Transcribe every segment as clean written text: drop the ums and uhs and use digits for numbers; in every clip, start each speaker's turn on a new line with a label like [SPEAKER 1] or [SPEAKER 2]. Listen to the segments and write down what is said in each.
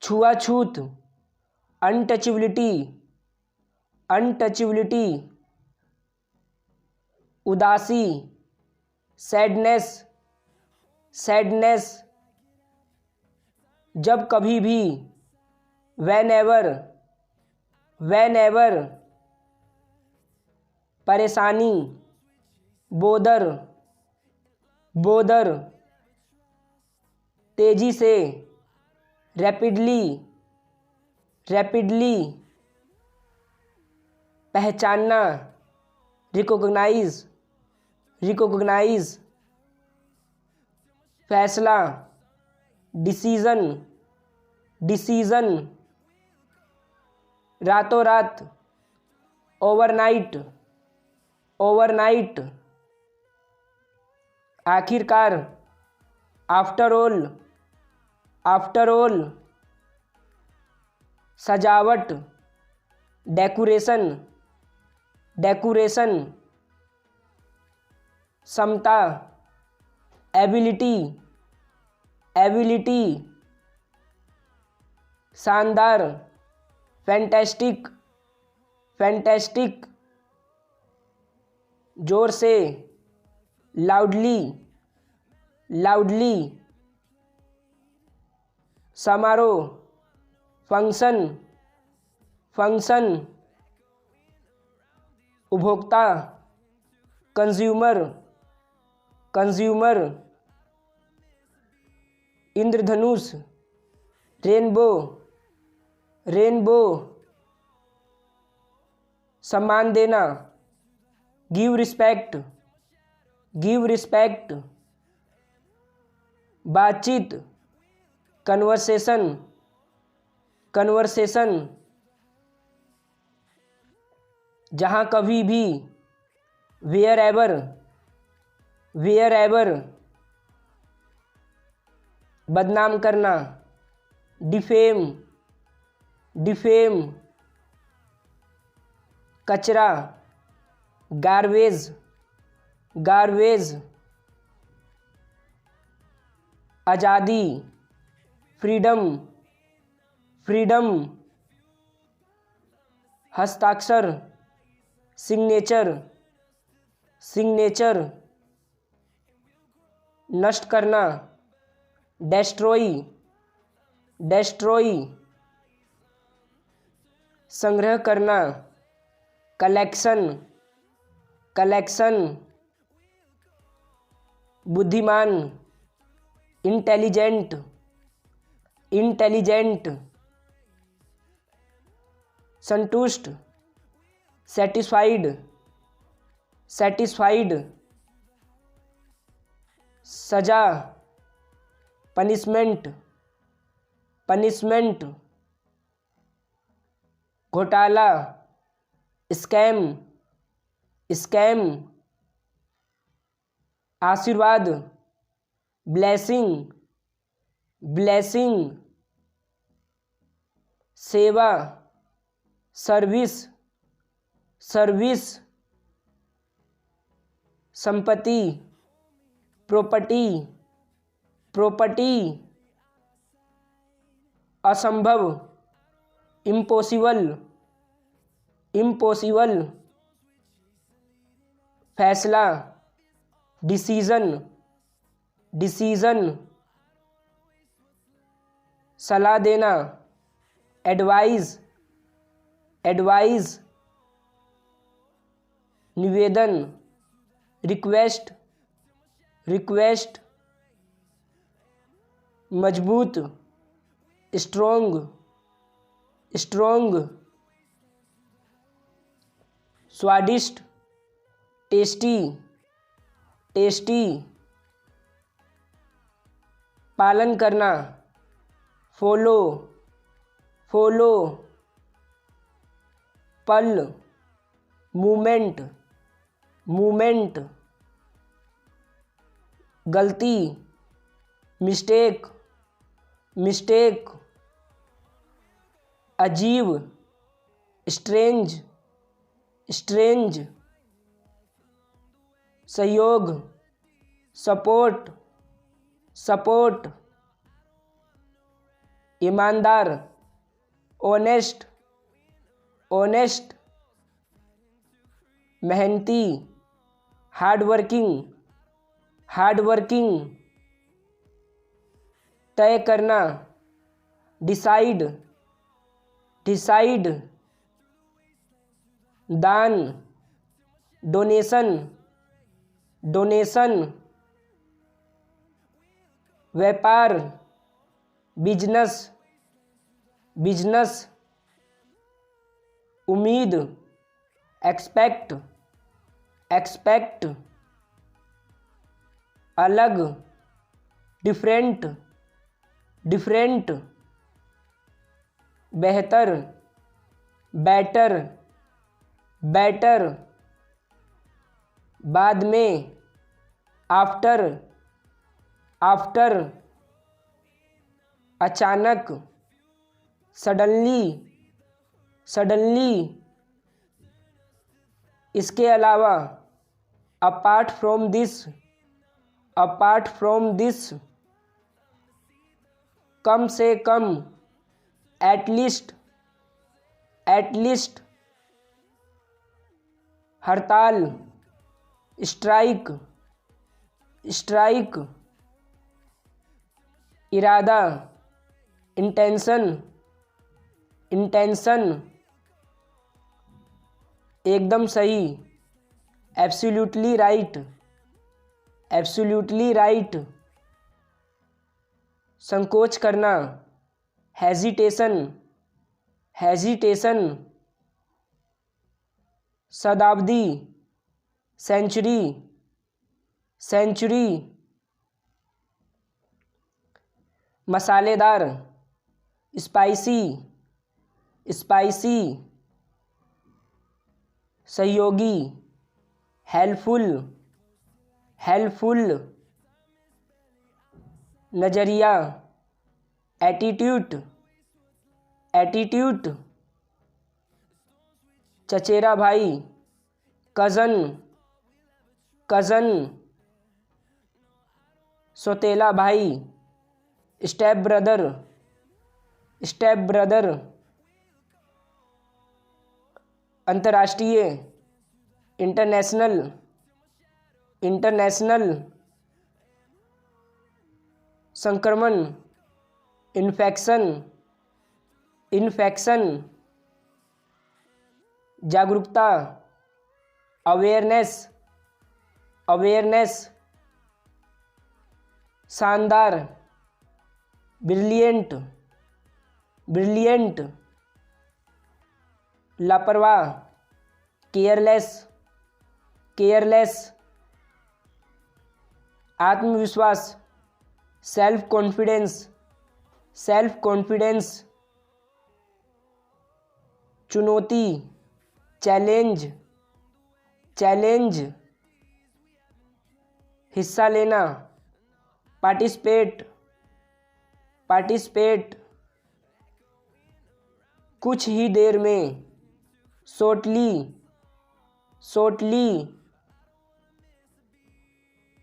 [SPEAKER 1] छुआछूत, untouchability, untouchability, उदासी, sadness, sadness, जब कभी भी, whenever, whenever, परेशानी, बोदर, बोदर, तेजी से, रैपिडली, रैपिडली, पहचानना, रिकॉग्नाइज, रिकॉग्नाइज, फैसला, डिसीजन, डिसीजन, रातों रात, ओवरनाइट, ओवरनाइट, आखिरकार, आफ्टर ऑल, आफ्टर ऑल, सजावट, डेकोरेशन, डेकोरेशन, समता, एबिलिटी, एबिलिटी, शानदार, फैंटास्टिक, फैंटास्टिक, जोर से, लाउडली, लाउडली, समारोह, फंक्शन, फंक्शन, उपभोक्ता, कंज्यूमर, कंज्यूमर, इंद्रधनुष, रेनबो, रेनबो, सम्मान देना, गिव रिस्पेक्ट, गिव रिस्पेक्ट, बातचीत, कन्वर्सेशन, कन्वर्सेशन, जहाँ कभी भी, वेयर एवर, वेयर एवर, बदनाम करना, डिफेम, डिफेम, कचरा, गार्बेज, गार्बेज, आज़ादी, फ्रीडम, फ्रीडम, हस्ताक्षर, सिग्नेचर, सिग्नेचर, नष्ट करना, डेस्ट्रॉय, डेस्ट्रॉय, संग्रह करना, कलेक्शन, कलेक्शन, बुद्धिमान, इंटेलिजेंट, इंटेलिजेंट, संतुष्ट, सेटिस्फाइड, सेटिस्फाइड, सजा, पनिशमेंट, पनिशमेंट, घोटाला, स्कैम, स्कैम, आशीर्वाद, ब्लेसिंग, ब्लेसिंग, सेवा, सर्विस, सर्विस, संपत्ति, प्रॉपर्टी, प्रॉपर्टी, असंभव, इम्पॉसिबल, इम्पॉसिबल, फैसला, डिसीजन, डिसीजन, सलाह देना, एडवाइस, एडवाइस, निवेदन, रिक्वेस्ट, रिक्वेस्ट, मजबूत, स्ट्रोंग, स्ट्रोंग, स्वादिष्ट, टेस्टी, टेस्टी, पालन करना, फॉलो, फॉलो, पल, मूमेंट, मूमेंट, गलती, मिस्टेक, मिस्टेक, अजीब, स्ट्रेंज, स्ट्रेंज, सहयोग, सपोर्ट, सपोर्ट, ईमानदार, ऑनेस्ट, ऑनेस्ट, मेहनती, हार्ड वर्किंग, हार्ड वर्किंग, तय करना, डिसाइड, डिसाइड, दान, डोनेशन, डोनेशन, व्यापार, बिजनेस, बिजनेस, उम्मीद, एक्सपेक्ट, एक्सपेक्ट, अलग, डिफरेंट, डिफरेंट, बेहतर, बेटर, बेटर, बाद में, आफ्टर, आफ्टर, अचानक, सडनली, सडनली, इसके अलावा, apart from this, apart from this, कम से कम, एटलीस्ट, एटलीस्ट, हड़ताल, स्ट्राइक, स्ट्राइक, इरादा, इंटेंशन, इंटेंशन, एकदम सही, एब्सोल्युटली राइट, एब्सोल्युटली राइट, संकोच करना, हेजिटेशन, हेजिटेशन, शताब्दी, सेंचुरी, सेंचुरी, मसालेदार, स्पाइसी, स्पाइसी, सहयोगी, हेल्पफुल, हेल्पफुल, नज़रिया, एटीट्यूड, एटीट्यूड, चचेरा भाई, कज़न, कज़न, सौतेला भाई, स्टेप ब्रदर, स्टेप ब्रदर, अंतर्राष्ट्रीय, इंटरनेशनल, इंटरनेशनल, संक्रमण, इन्फेक्शन, इन्फेक्शन, जागरूकता, अवेयरनेस, अवेयरनेस, शानदार, ब्रिलियंट, ब्रिलियंट, लापरवाह, केयरलेस, केयरलेस, आत्मविश्वास, सेल्फ कॉन्फिडेंस, सेल्फ कॉन्फिडेंस, चुनौती, चैलेंज, चैलेंज, हिस्सा लेना, पार्टिसिपेट, पार्टिसिपेट, कुछ ही देर में, शॉर्टली, शॉर्टली,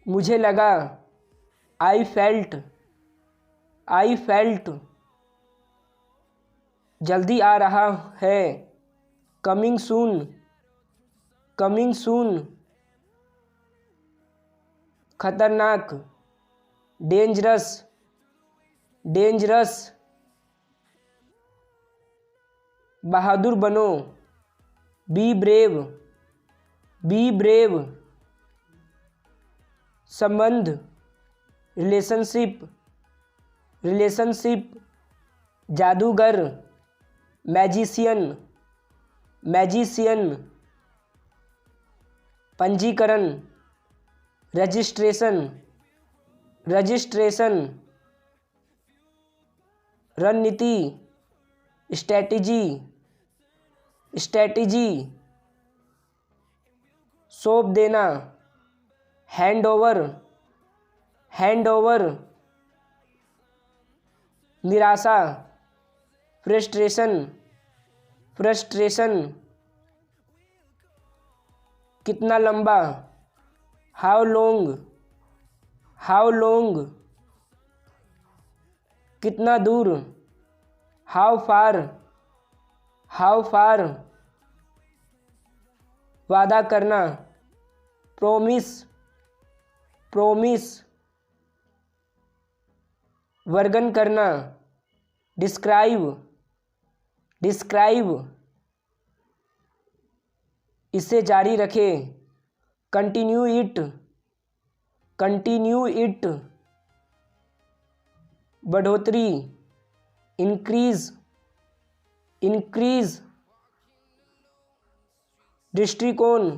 [SPEAKER 1] मुझे लगा, आई फेल्ट, आई फेल्ट, जल्दी आ रहा है, कमिंग सून, कमिंग सून, खतरनाक, डेंजरस, डेंजरस, बहादुर बनो, बी ब्रेव, बी ब्रेव, संबंध, रिलेशनशिप, रिलेशनशिप, जादूगर, मैजिशियन, मैजिशियन, पंजीकरण, रजिस्ट्रेशन, रजिस्ट्रेशन, रणनीति, स्ट्रैटेजी, स्ट्रैटेजी, सौंप देना, हैंड ओवर, हैंड ओवर, निराशा, फ्रस्ट्रेशन, फ्रस्ट्रेशन, कितना लंबा, हाउ लॉन्ग, हाउ लॉन्ग, कितना दूर, हाउ फार, हाउ फार, वादा करना, प्रोमिस, प्रोमिस, वर्णन करना, डिस्क्राइब, डिस्क्राइब, इसे जारी रखें, कंटिन्यू इट, कंटिन्यू इट, बढ़ोतरी, इंक्रीज, इंक्रीज, दृष्टिकोण,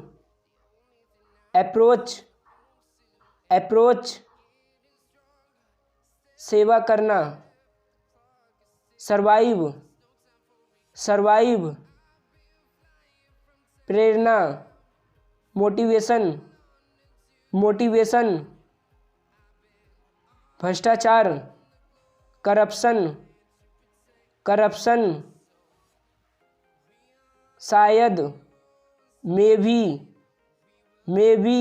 [SPEAKER 1] अप्रोच, अप्रोच, सेवा करना, सर्वाइव, सर्वाइव, प्रेरणा, मोटिवेशन, मोटिवेशन, भ्रष्टाचार, करप्शन, करप्शन, शायद, मे भी, मे भी,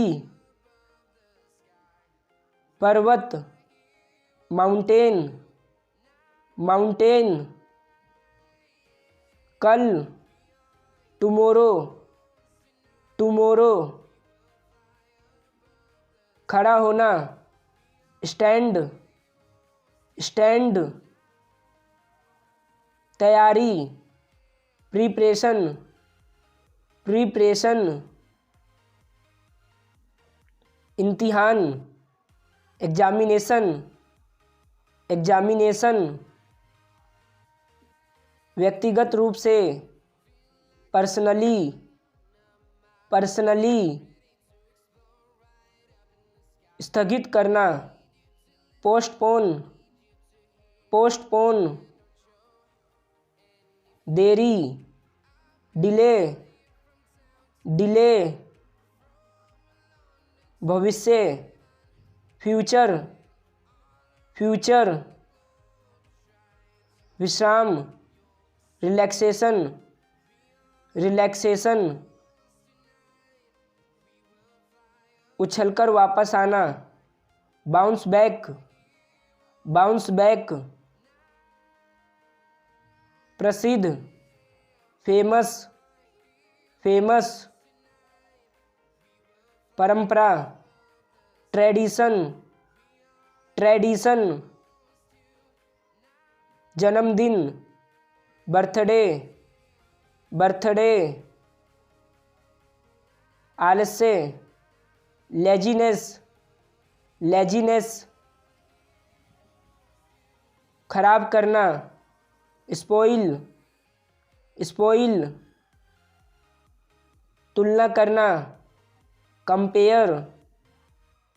[SPEAKER 1] पर्वत, माउंटेन, माउंटेन, कल, टुमोरो, टुमोरो, खड़ा होना, स्टैंड, स्टैंड, तैयारी, प्रिपरेशन, प्रिपरेशन, इम्तिहान, एग्जामिनेशन, एग्जामिनेशन, व्यक्तिगत रूप से, पर्सनली, पर्सनली, स्थगित करना, पोस्टपोन, पोस्टपोन, देरी, डिले, डिले, भविष्य, फ्यूचर, फ्यूचर, विश्राम, रिलैक्सेशन, रिलैक्सेशन, उछलकर वापस आना, बाउंस बैक, बाउंस बैक, प्रसिद्ध, फेमस, फेमस, परंपरा, ट्रेडिशन, ट्रेडिशन, जन्मदिन, बर्थडे, बर्थडे, आलस्य, लेजीनेस, लेजीनेस, खराब करना, स्पॉइल, स्पॉइल, तुलना करना, कंपेयर,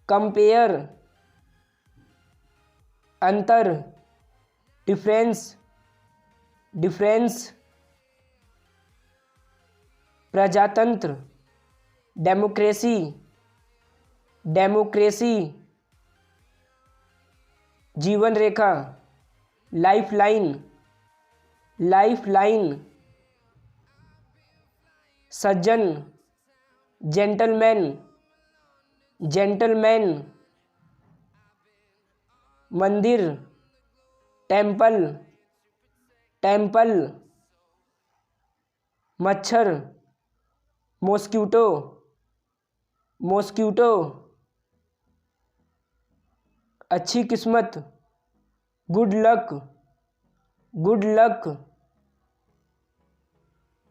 [SPEAKER 1] कंपेयर, अंतर, डिफरेंस, डिफरेंस, प्रजातंत्र, डेमोक्रेसी, डेमोक्रेसी, जीवन रेखा, लाइफ लाइन, लाइफ लाइन, सज्जन, जेंटलमैन, जेंटलमैन, मंदिर, टेम्पल, टेम्पल, मच्छर, मॉस्क्यूटो, मॉस्क्यूटो, अच्छी किस्मत, गुड लक, गुड लक,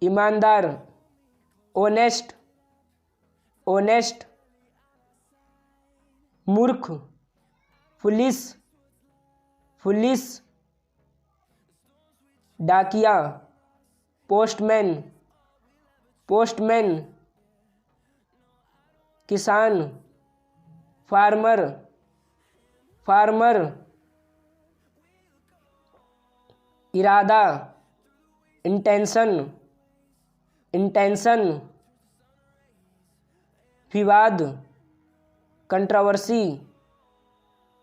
[SPEAKER 1] ईमानदार, ऑनेस्ट, ऑनेस्ट, मूर्ख, पुलिस, पुलिस, डाकिया, पोस्टमैन, पोस्टमैन, किसान, फार्मर, फार्मर, इरादा, इंटेंशन, इंटेंशन, विवाद, कंट्रोवर्सी,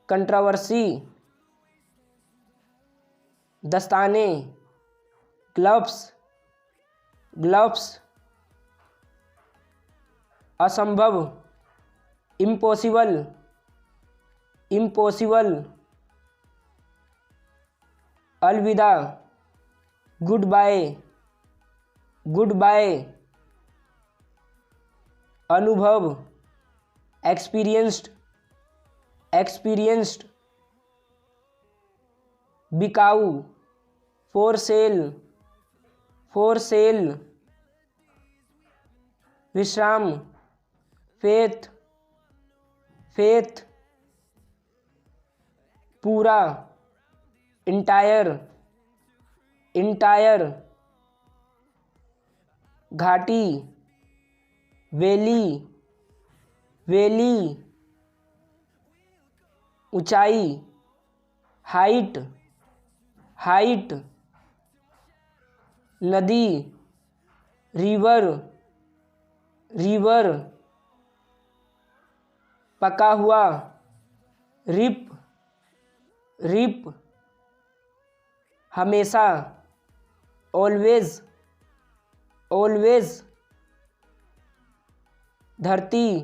[SPEAKER 1] कंट्रोवर्सी, दस्ताने, ग्लव्स, ग्लव्स, असंभव, इम्पॉसिबल, इम्पॉसिबल, अलविदा, गुड बाय, गुड बाय। अनुभव, एक्सपीरियंस्ड, एक्सपीरियंस्ड। बिकाऊ, फॉर सेल, फॉर सेल। विश्राम, फेथ, फेथ। पूरा, इंटायर, इंटायर। घाटी, वैली, वैली। ऊंचाई, हाइट, हाइट। नदी, रिवर, रिवर। पका हुआ, रिप, रिप। हमेशा, ऑलवेज, ऑलवेज। धरती,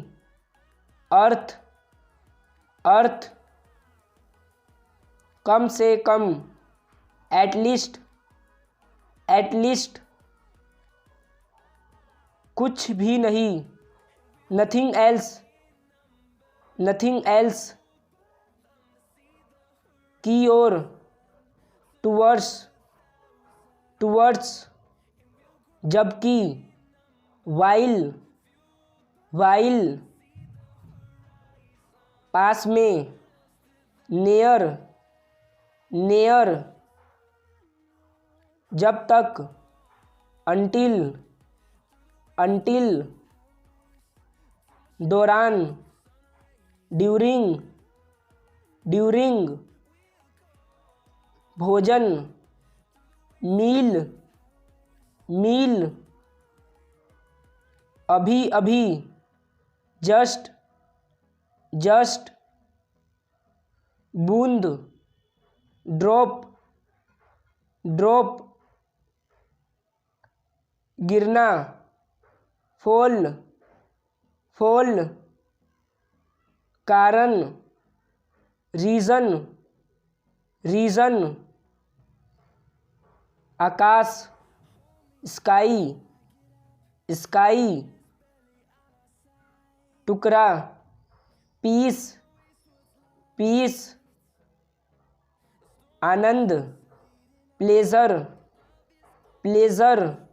[SPEAKER 1] अर्थ, अर्थ। कम से कम, एटलीस्ट, एटलीस्ट। कुछ भी नहीं, नथिंग एल्स, नथिंग एल्स। की ओर, टुवर्ड्स, टुवर्ड्स। जबकि, वाइल, वाइल। पास में, नियर, नियर। जब तक, अंटिल, अंटिल। दौरान, ड्यूरिंग, ड्यूरिंग। भोजन, मील, मील। अभी अभी, जस्ट, जस्ट। बूंद, ड्रॉप, ड्रॉप। गिरना, फॉल, फॉल। कारण, रीजन, रीजन। आकाश, स्काई, स्काई। टुकड़ा, पीस, पीस। आनंद, प्लेजर, प्लेजर।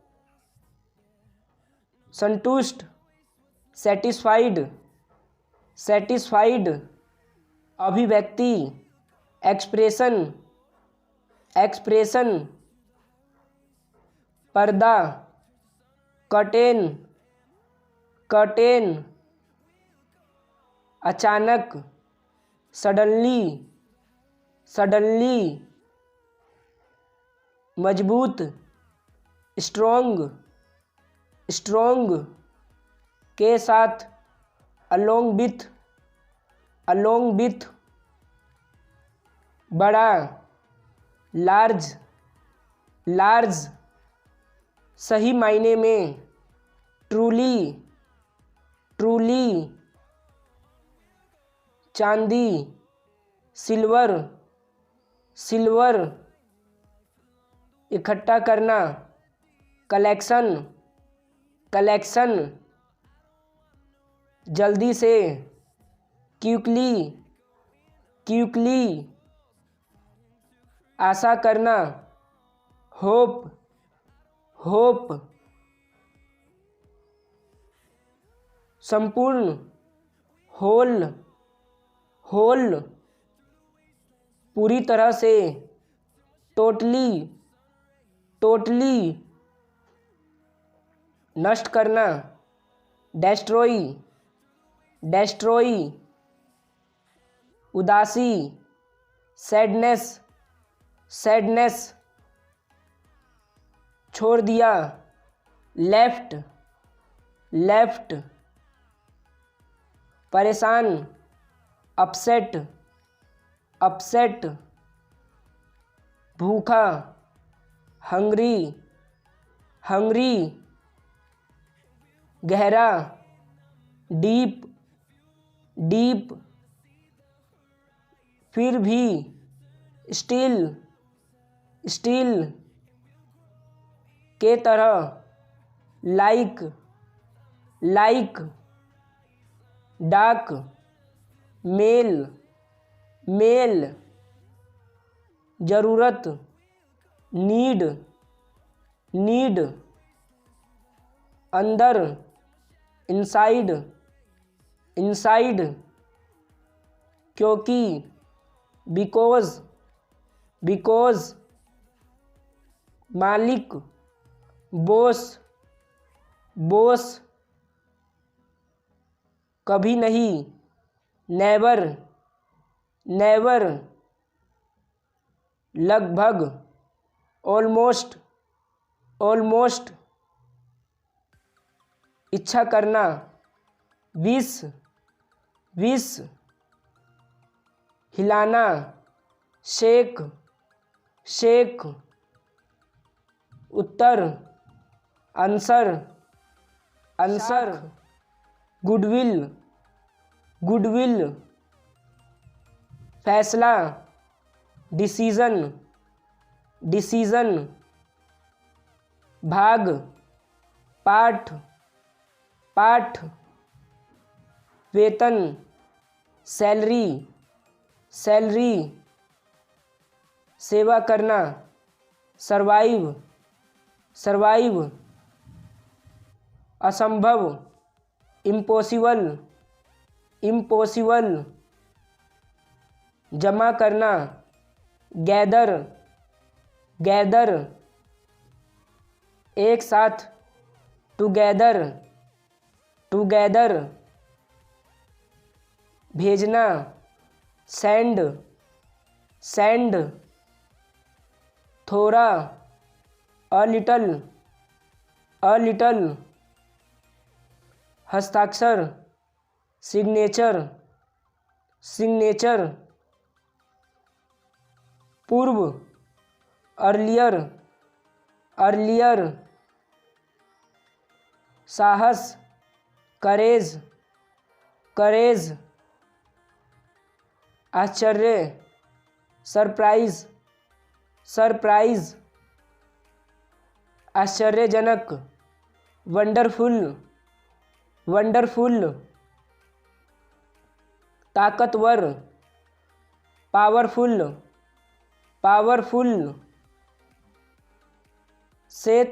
[SPEAKER 1] संतुष्ट, सेटिस्फाइड, सेटिस्फाइड। अभिव्यक्ति, एक्सप्रेशन, एक्सप्रेशन। पर्दा, कर्टेन, कर्टेन। अचानक, सडनली, सडनली। मजबूत, स्ट्रॉन्ग, स्ट्रॉन्ग। के साथ, अलोंग विथ, अलोंग विथ। बड़ा, लार्ज, लार्ज। सही मायने में, ट्रूली, ट्रूली। चांदी, सिल्वर, सिल्वर। इकट्ठा करना, कलेक्शन, कलेक्शन। जल्दी से, क्विकली, क्विकली। आशा करना, होप, होप। संपूर्ण, होल, होल। पूरी तरह से, टोटली, टोटली। नष्ट करना, डेस्ट्रॉय, डेस्ट्रॉय। उदासी, सैडनेस, सैडनेस। छोड़ दिया, लेफ्ट, लेफ्ट। परेशान, अपसेट, अपसेट। भूखा, हंग्री, हंग्री। गहरा, डीप, डीप। फिर भी, स्टिल, स्टिल। के तरह, लाइक, लाइक, डाक, मेल, मेल, ज़रूरत, नीड, नीड, अंदर, इनसाइड, इनसाइड, क्योंकि, बिकॉज, बिकॉज, मालिक, बॉस, बॉस, कभी नहीं, नेवर, नेवर, लगभग, ऑलमोस्ट, ऑलमोस्ट, इच्छा करना, विश, विश, हिलाना, शेक, शेक, उत्तर, आंसर, आंसर, गुडविल, गुडविल, फैसला, डिसीजन, डिसीजन, भाग, पाठ, पाठ, वेतन, सैलरी, सैलरी, सेवा करना, सर्वाइव, सर्वाइव, असंभव, इम्पॉसिबल, इम्पॉसिबल, जमा करना, गैदर, गैदर, एक साथ, टुगेदर, टुगेदर, भेजना, सेंड, सेंड, थोड़ा, अ लिटल, अ लिटल, हस्ताक्षर, सिग्नेचर, सिग्नेचर, पूर्व, अर्लियर, अर्लियर, साहस, करेज, करेज, आश्चर्य, सरप्राइज, सरप्राइज, आश्चर्यजनक, वंडरफुल, वंडरफुल, ताकतवर, पावरफुल, पावरफुल, से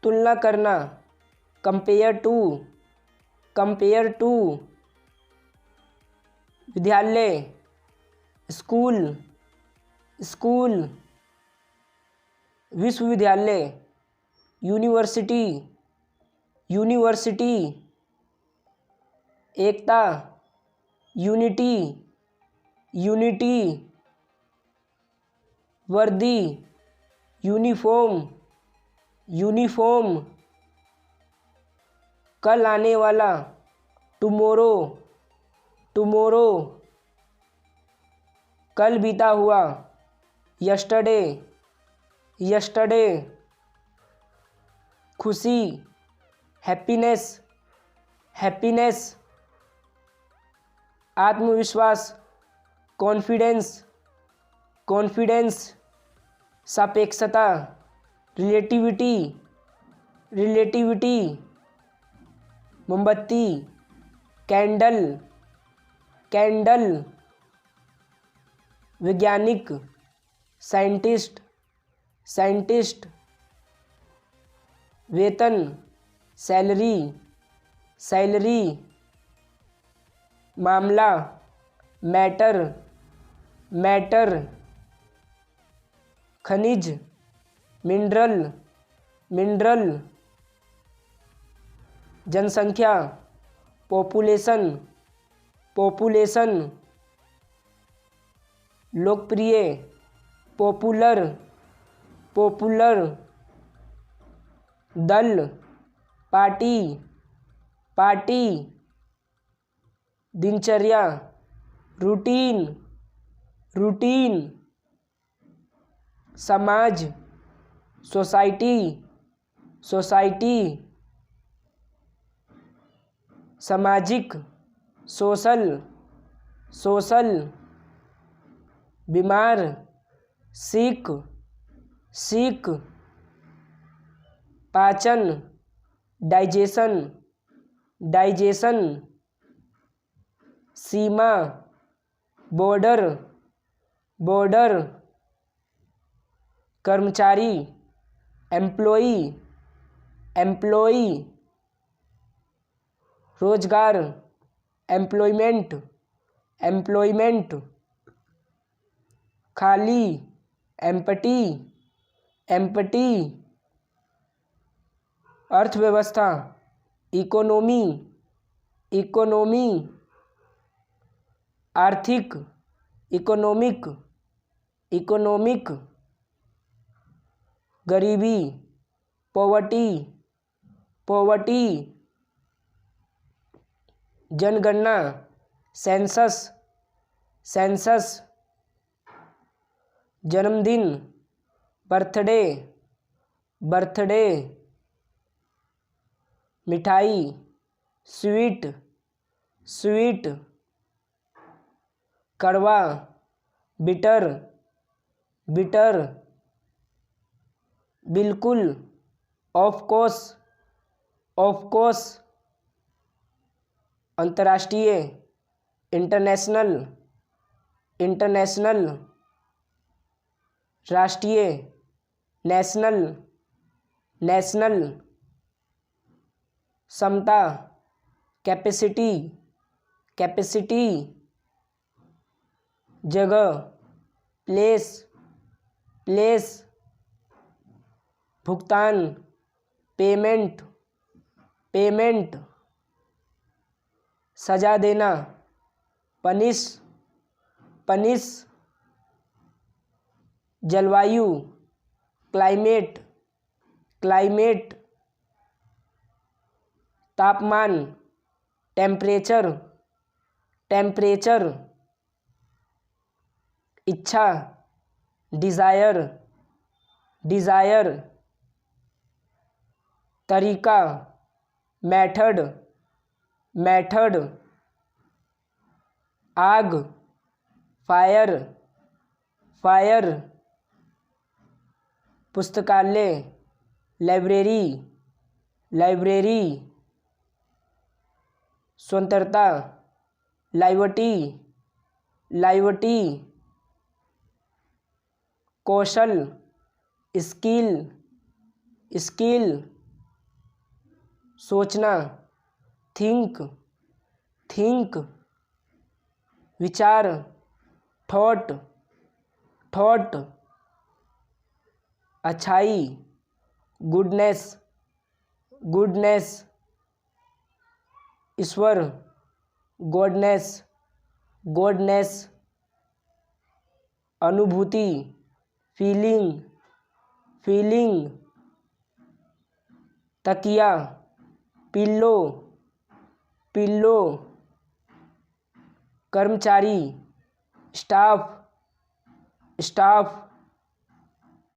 [SPEAKER 1] तुलना करना, कंपेयर टू, कंपेयर टू, विद्यालय, स्कूल, स्कूल, विश्वविद्यालय, यूनिवर्सिटी, यूनिवर्सिटी, एकता, यूनिटी, यूनिटी, वर्दी, यूनिफॉर्म, यूनिफॉर्म, कल आने वाला, टुमोरो, टुमोरो, कल बीता हुआ, यस्टरडे, यस्टरडे, खुशी, हैप्पीनेस, हैप्पीनेस, आत्मविश्वास, कॉन्फिडेंस, कॉन्फिडेंस, सापेक्षता, रिलेटिविटी, रिलेटिविटी, मोमबत्ती, कैंडल, कैंडल, वैज्ञानिक, साइंटिस्ट, साइंटिस्ट, वेतन, सैलरी, सैलरी, मामला, मैटर, मैटर, खनिज, मिनरल, मिनरल, जनसंख्या, पॉपुलेशन, पॉपुलेशन, लोकप्रिय, पॉपुलर, पॉपुलर, दल, पार्टी, पार्टी, दिनचर्या, रूटीन, रूटीन, समाज, सोसाइटी, सोसाइटी, सामाजिक, सोशल, सोशल, बीमार, सिक, सिक, पाचन, डाइजेशन, डाइजेशन। सीमा, बॉर्डर, बॉर्डर। कर्मचारी, एम्प्लॉई, एम्प्लॉई। रोजगार, एम्प्लॉयमेंट, एम्प्लॉयमेंट। खाली, एम्प्टी, एम्प्टी। अर्थव्यवस्था, इकोनॉमी, इकोनॉमी। आर्थिक, इकोनॉमिक, इकोनॉमिक। गरीबी, पॉवर्टी, पॉवर्टी। जनगणना, सेंसस, सेंसस। जन्मदिन, बर्थडे, बर्थडे। मिठाई, स्वीट, स्वीट। कड़वा, बिटर, बिटर। बिल्कुल, ऑफ कोर्स, ऑफ कोर्स। अंतर्राष्ट्रीय, इंटरनेशनल, इंटरनेशनल। राष्ट्रीय, नेशनल, नेशनल। क्षमता, कैपेसिटी, कैपेसिटी। जगह, प्लेस, प्लेस। भुगतान, पेमेंट, पेमेंट। सजा देना, पनिश, पनिश। जलवायु, क्लाइमेट, क्लाइमेट। तापमान, टेम्परेचर, टेम्परेचर। इच्छा, डिज़ायर, डिज़ायर। तरीका, मेथड, मेथड। आग, फायर, फायर। पुस्तकालय, लाइब्रेरी, लाइब्रेरी। स्वतंत्रता, लाइबर्टी, लाइबर्टी। कौशल, स्किल, स्किल। सोचना, थिंक, थिंक। विचार, थॉट, थॉट। अच्छाई, गुडनेस, गुडनेस। ईश्वर, गॉडनेस, गॉडनेस। अनुभूति, फीलिंग, फीलिंग। तकिया, पिल्लो, पिल्लो। कर्मचारी, स्टाफ, स्टाफ।